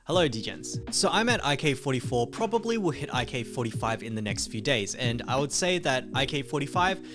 Hello Degens. So I'm at IK44, probably will hit IK45 in the next few days, and I would say that IK45,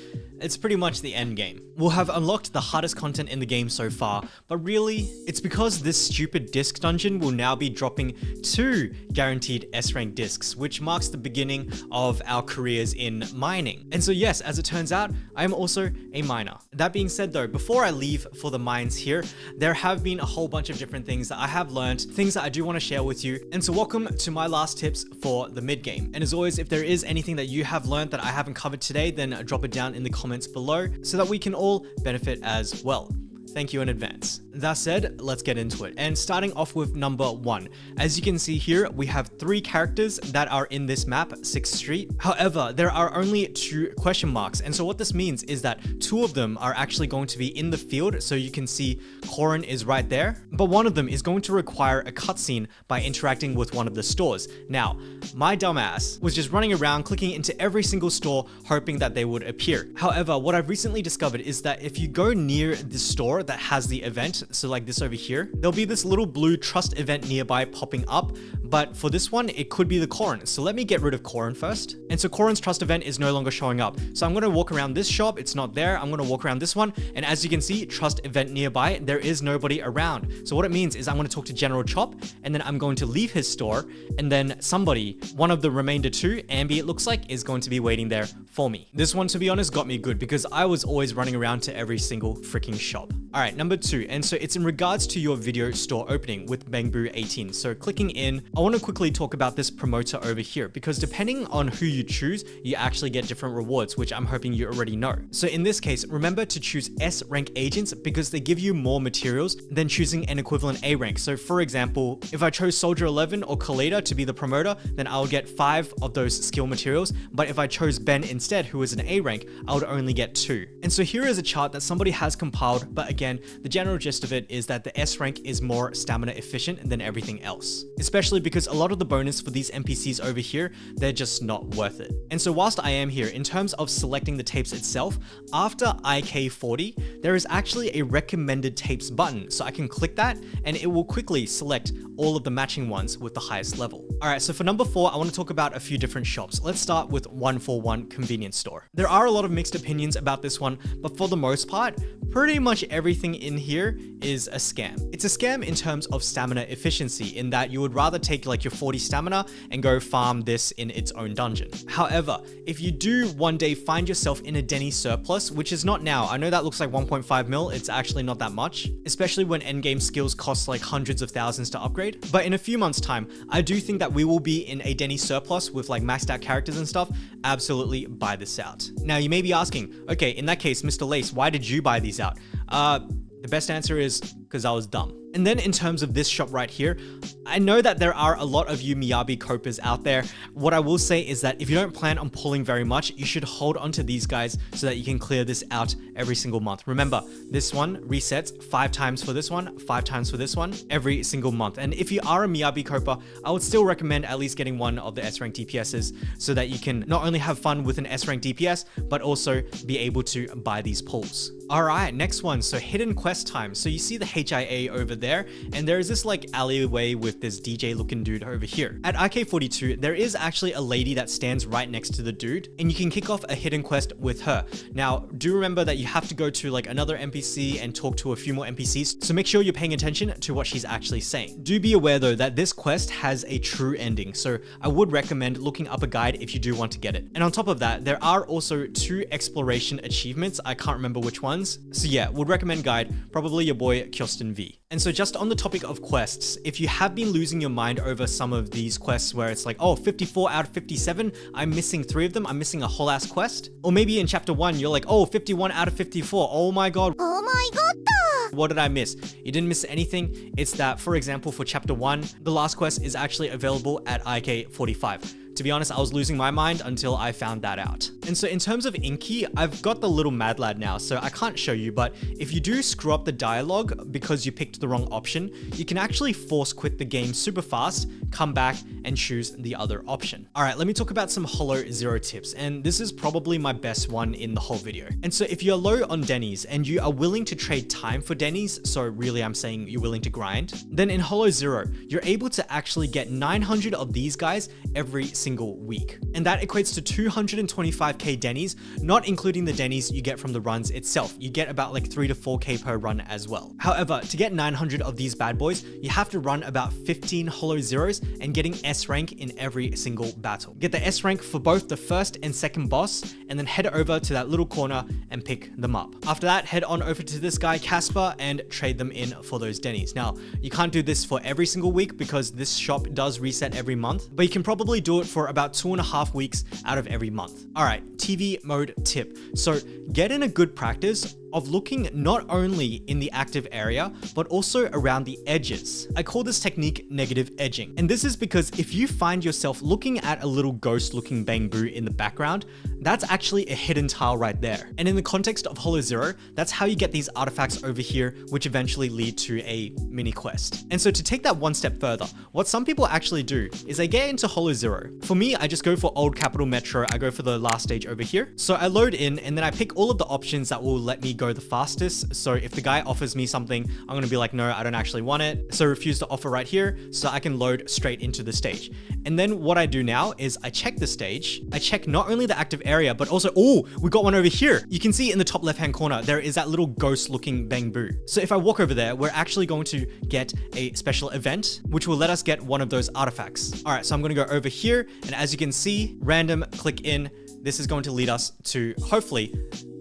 it's pretty much the end game. We'll have unlocked the hardest content in the game so far, but really, it's because this stupid disc dungeon will now be dropping 2 guaranteed S-rank discs, which marks the beginning of our careers in mining. And so yes, as it turns out, I am also a miner. That being said though, before I leave for the mines here, there have been a whole bunch of different things that I have learned, things that I do want to share with you. And so welcome to my last tips for the mid game. And as always, if there is anything that you have learned that I haven't covered today, then drop it down in the comments below so that we can all benefit as well. Thank you in advance. That said, let's get into it. And starting off with number 1. As you can see here, we have 3 characters that are in this map, 6th Street. However, there are only 2 question marks. And so what this means is that 2 of them are actually going to be in the field. So you can see Corin is right there. But one of them is going to require a cutscene by interacting with one of the stores. Now, my dumbass was just running around clicking into every single store hoping that they would appear. However, what I've recently discovered is that if you go near the store that has the event, so like this over here, there'll be this little blue trust event nearby popping up, but for this one it could be the Corin. So let me get rid of Corin first. And so Corin's trust event is no longer showing up, so I'm going to walk around this shop, it's not there. I'm going to walk around this one, and as you can see, trust event nearby, there is nobody around. So what it means is I'm going to talk to General Chop, and then I'm going to leave his store, and then somebody, one of the remainder 2, Ambi it looks like, is going to be waiting there for me. This one, to be honest, got me good because I was always running around to every single freaking shop. Alright, number 2, and so it's in regards to your video store opening with Bangbu 18. So clicking in, I want to quickly talk about this promoter over here because depending on who you choose, you actually get different rewards, which I'm hoping you already know. So in this case, remember to choose S rank agents because they give you more materials than choosing an equivalent A rank. So for example, if I chose Soldier 11 or Khalida to be the promoter, then I'll get 5 of those skill materials. But if I chose Ben instead, who is an A rank, I would only get 2. And so here is a chart that somebody has compiled, but again, the general gist of it is that the S rank is more stamina efficient than everything else, especially because a lot of the bonus for these NPCs over here, they're just not worth it. And so whilst I am here, in terms of selecting the tapes itself, after IK40, there is actually a recommended tapes button. So I can click that and it will quickly select all of the matching ones with the highest level. Alright, so for number 4, I want to talk about a few different shops. Let's start with 141 convenience store. There are a lot of mixed opinions about this one, but for the most part, pretty much everything in here is a scam. It's a scam in terms of stamina efficiency, in that you would rather take like your 40 stamina and go farm this in its own dungeon. However, if you do one day find yourself in a Dennies surplus, which is not now, I know that looks like 1.5 mil, it's actually not that much, especially when endgame skills cost like hundreds of thousands to upgrade. But in a few months time, I do think that we will be in a Dennies surplus with like maxed out characters and stuff. Absolutely buy this out. Now you may be asking, okay, in that case, Mr. Lace, why did you buy these out? The best answer is because I was dumb. And then in terms of this shop right here, I know that there are a lot of you Miyabi copers out there. What I will say is that if you don't plan on pulling very much, you should hold onto these guys so that you can clear this out every single month. Remember, this one resets 5 times for this one, 5 times for this one, every single month. And if you are a Miyabi coper, I would still recommend at least getting one of the S-rank DPSs so that you can not only have fun with an S-rank DPS, but also be able to buy these pulls. Alright, next one. So hidden quest time. So you see the HIA over there, and there is this like alleyway with this DJ looking dude over here. At IK42, there is actually a lady that stands right next to the dude, and you can kick off a hidden quest with her. Now, do remember that you have to go to like another NPC and talk to a few more NPCs, so make sure you're paying attention to what she's actually saying. Do be aware though that this quest has a true ending, so I would recommend looking up a guide if you do want to get it. And on top of that, there are also 2 exploration achievements. I can't remember which ones. So yeah, would recommend guide, probably your boy Kyosten V. And so just on the topic of quests, if you have been losing your mind over some of these quests where it's like, oh, 54 out of 57, I'm missing 3 of them, I'm missing a whole ass quest. Or maybe in chapter 1, you're like, oh, 51 out of 54, oh my god. Oh my god. What did I miss? You didn't miss anything. It's that, for example, for chapter 1, the last quest is actually available at IK45. To be honest, I was losing my mind until I found that out. And so in terms of Inky, I've got the little mad lad now, so I can't show you, but if you do screw up the dialogue because you picked the wrong option, you can actually force quit the game super fast, come back and choose the other option. All right, let me talk about some Holo Zero tips, and this is probably my best one in the whole video. And so if you're low on Dennies and you are willing to trade time for Dennies, so really I'm saying you're willing to grind, then in Holo Zero, you're able to actually get 900 of these guys every single week. And that equates to 225k Dennies, not including the Dennies you get from the runs itself. You get about like 3 to 4k per run as well. However, to get 900 of these bad boys, you have to run about 15 Holo Zeros and getting S rank in every single battle. Get the S rank for both the first and second boss, and then head over to that little corner and pick them up. After that, head on over to this guy Casper and trade them in for those Dennies. Now, you can't do this for every single week because this shop does reset every month, but you can probably do it for about 2.5 weeks out of every month. All right, TV mode tip. So get in a good practice of looking not only in the active area, but also around the edges. I call this technique negative edging. And this is because if you find yourself looking at a little ghost looking bamboo in the background, that's actually a hidden tile right there. And in the context of Holo Zero, that's how you get these artifacts over here, which eventually lead to a mini quest. And so to take that one step further, what some people actually do is they get into Holo Zero. For me, I just go for Old Capital Metro. I go for the last stage over here. So I load in and then I pick all of the options that will let me go the fastest. So if the guy offers me something, I'm gonna be like, no, I don't actually want it. So refuse to offer right here so I can load straight into the stage. And then what I do now is I check the stage. I check not only the active area, but also, oh, we got one over here. You can see in the top left-hand corner, there is that little ghost looking bamboo. So if I walk over there, we're actually going to get a special event, which will let us get one of those artifacts. All right, so I'm gonna go over here. And as you can see, random click in, this is going to lead us to hopefully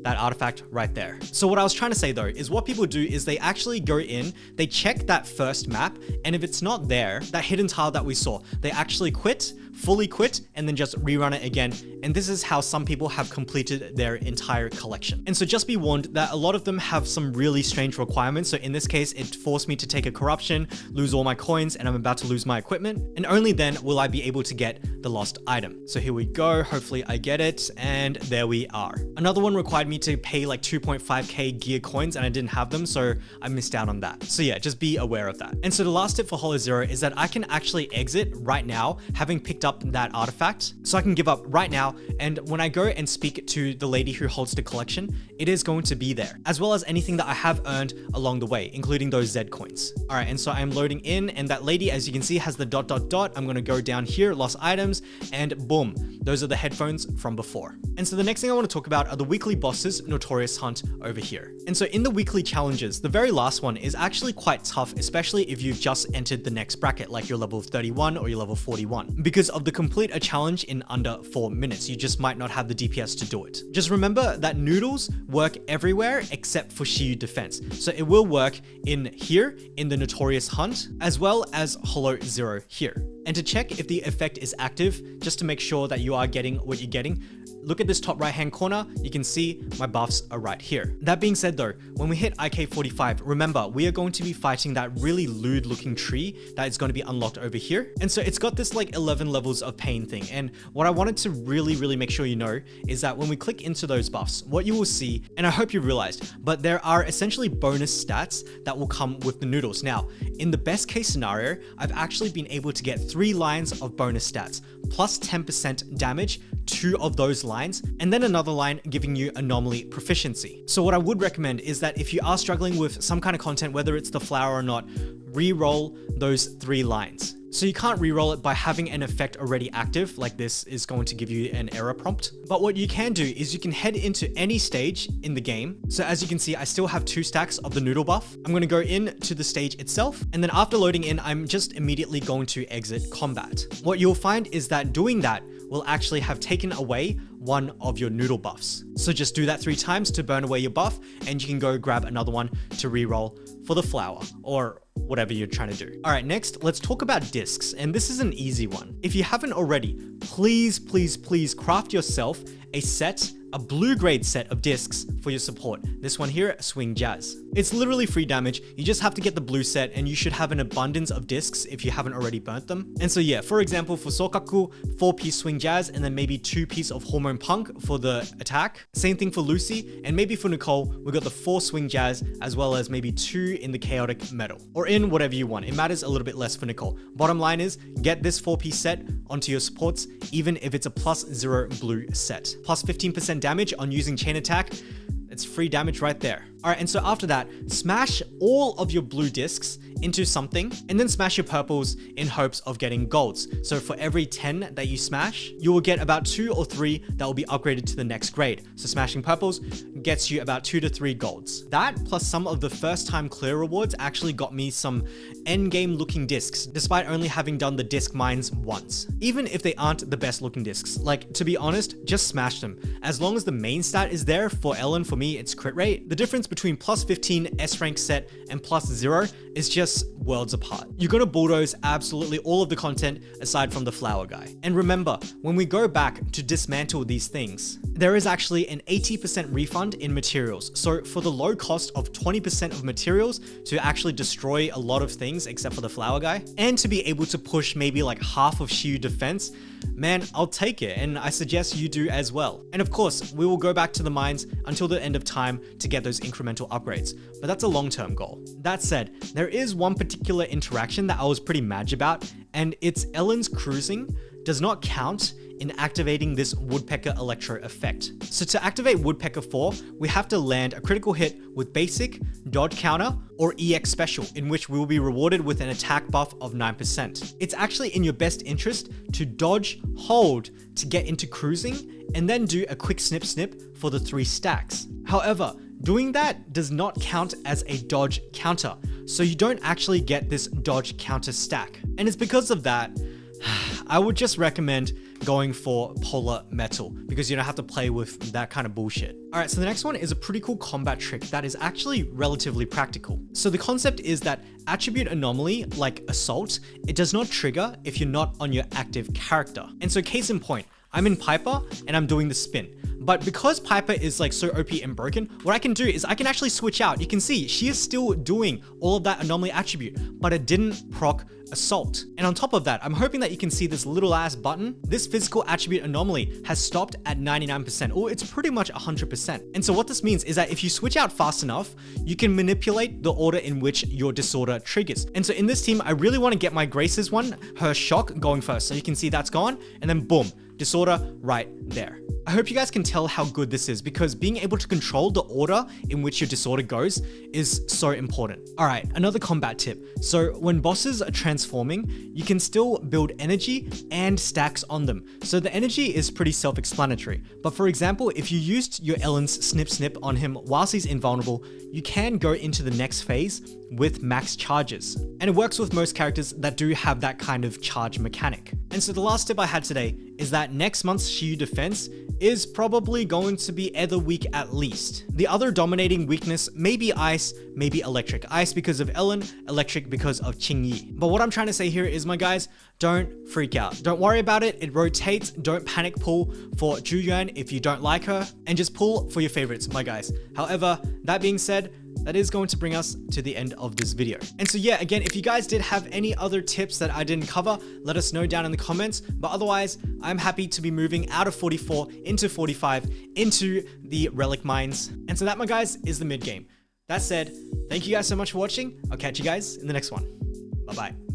that artifact right there. So what I was trying to say though, is what people do is they actually go in, they check that first map, and if it's not there, that hidden tile that we saw, they actually quit, fully quit, and then just rerun it again. And this is how some people have completed their entire collection. And so just be warned that a lot of them have some really strange requirements. So in this case, it forced me to take a corruption, lose all my coins, and I'm about to lose my equipment. And only then will I be able to get the lost item. So here we go. Hopefully I get it. And there we are. Another one required me to pay like 2.5k gear coins and I didn't have them, so I missed out on that. So yeah, just be aware of that. And so the last tip for Holo Zero is that I can actually exit right now, having picked up that artifact. So I can give up right now, and when I go and speak to the lady who holds the collection, it is going to be there, as well as anything that I have earned along the way, including those Z coins. All right, and so I'm loading in, and that lady, as you can see, has the ... I'm gonna go down here, lost items, and boom, those are the headphones from before. And so the next thing I want to talk about are the weekly bosses, Notorious Hunt over here. And so in the weekly challenges, the very last one is actually quite tough, especially if you've just entered the next bracket, like you're level 31 or you're level 41, because of the complete a challenge in under 4 minutes. You just might not have the DPS to do it. Just remember that Noodles work everywhere except for Shiyu defense. So it will work in here, in the Notorious Hunt, as well as Holo Zero here. And to check if the effect is active, just to make sure that you are getting what you're getting, look at this top right hand corner, you can see my buffs are right here. That being said though, when we hit IK 45, remember we are going to be fighting that really lewd looking tree that is going to be unlocked over here. And so it's got this like 11 levels of pain thing. And what I wanted to really make sure you know is that when we click into those buffs, what you will see, and I hope you realized, but there are essentially bonus stats that will come with the Noodles. Now, in the best case scenario, I've actually been able to get 3 lines of bonus stats, plus 10% damage, 2 of those lines, and then another line giving you anomaly proficiency. So what I would recommend is that if you are struggling with some kind of content, whether it's the flower or not, re-roll those 3 lines. So you can't re-roll it by having an effect already active, like this is going to give you an error prompt. But what you can do is you can head into any stage in the game. So as you can see, I still have 2 stacks of the noodle buff. I'm going to go into the stage itself. And then after loading in, I'm just immediately going to exit combat. What you'll find is that doing that will actually have taken away one of your noodle buffs. So just do that 3 times to burn away your buff, and you can go grab another one to re-roll for the flower or whatever you're trying to do. All right, next, let's talk about discs. And this is an easy one. If you haven't already, please craft yourself a set a blue grade set of discs for your support. This one here, Swing Jazz. It's literally free damage. You just have to get the blue set and you should have an abundance of discs if you haven't already burnt them. And so yeah, for example, for Sokaku, 4-piece Swing Jazz and then maybe 2-piece of Hormone Punk for the attack. Same thing for Lucy, and maybe for Nicole, we got the 4 Swing Jazz as well as maybe 2 in the Chaotic Metal, or in whatever you want. It matters a little bit less for Nicole. Bottom line is, get this 4-piece set onto your supports, even if it's a +0 blue set. Plus 15% damage on using chain attack. It's free damage right there. All right, and so after that, smash all of your blue discs into something and then smash your purples in hopes of getting golds. So for every 10 that you smash, you will get about 2 or 3 that will be upgraded to the next grade. So smashing purples gets you about 2 to 3 golds. That plus some of the first time clear rewards actually got me some end game looking discs, despite only having done the disc mines once. Even if they aren't the best looking discs, like to be honest, just smash them. As long as the main stat is there, for Ellen, for me, it's crit rate. The difference between +15 S rank set and +0 is just worlds apart. You're gonna bulldoze absolutely all of the content aside from the flower guy. And remember, when we go back to dismantle these things, there is actually an 80% refund in materials. So for the low cost of 20% of materials to actually destroy a lot of things except for the flower guy, and to be able to push maybe like half of Shiyu defense, man, I'll take it, and I suggest you do as well. And of course, we will go back to the mines until the end of time to get those incremental upgrades, but that's a long-term goal. That said, there is one particular interaction that I was pretty mad about, and it's Ellen's cruising does not count in activating this Woodpecker Electro effect. So to activate Woodpecker 4, we have to land a critical hit with basic, dodge counter, or EX special, in which we will be rewarded with an attack buff of 9%. It's actually in your best interest to dodge, hold to get into cruising, and then do a quick snip snip for the 3 stacks. However, doing that does not count as a dodge counter, so you don't actually get this dodge counter stack. And it's because of that, I would just recommend going for Polar Metal because you don't have to play with that kind of bullshit. All right, so the next one is a pretty cool combat trick that is actually relatively practical. So the concept is that attribute anomaly, like Assault, it does not trigger if you're not on your active character. And so case in point, I'm in Piper and I'm doing the spin. But because Piper is like so OP and broken, what I can do is I can actually switch out. You can see she is still doing all of that anomaly attribute, but it didn't proc Assault. And on top of that, I'm hoping that you can see this little ass button. This physical attribute anomaly has stopped at 99%, or it's pretty much 100%. And so what this means is that if you switch out fast enough, you can manipulate the order in which your disorder triggers. And so in this team, I really want to get my Grace's one, her shock, going first. So you can see that's gone, and then boom, disorder right there. I hope you guys can tell how good this is because being able to control the order in which your disorder goes is so important. All right, another combat tip. So when bosses are transforming, you can still build energy and stacks on them. So the energy is pretty self-explanatory. But for example, if you used your Ellen's snip snip on him whilst he's invulnerable, you can go into the next phase with max charges. And it works with most characters that do have that kind of charge mechanic. And so the last tip I had today is that next month's Shiyu defense is probably going to be Ether weak at least. The other dominating weakness may be Ice, maybe Electric. Ice because of Ellen, Electric because of Qingyi. But what I'm trying to say here is, my guys, don't freak out. Don't worry about it. It rotates. Don't panic pull for Juyuan if you don't like her, and just pull for your favorites, my guys. However, that being said, that is going to bring us to the end of this video. And so yeah, again, if you guys did have any other tips that I didn't cover, let us know down in the comments. But otherwise, I'm happy to be moving out of 44 into 45 into the relic mines. And so that, my guys, is the mid game. That said, thank you guys so much for watching. I'll catch you guys in the next one. Bye-bye.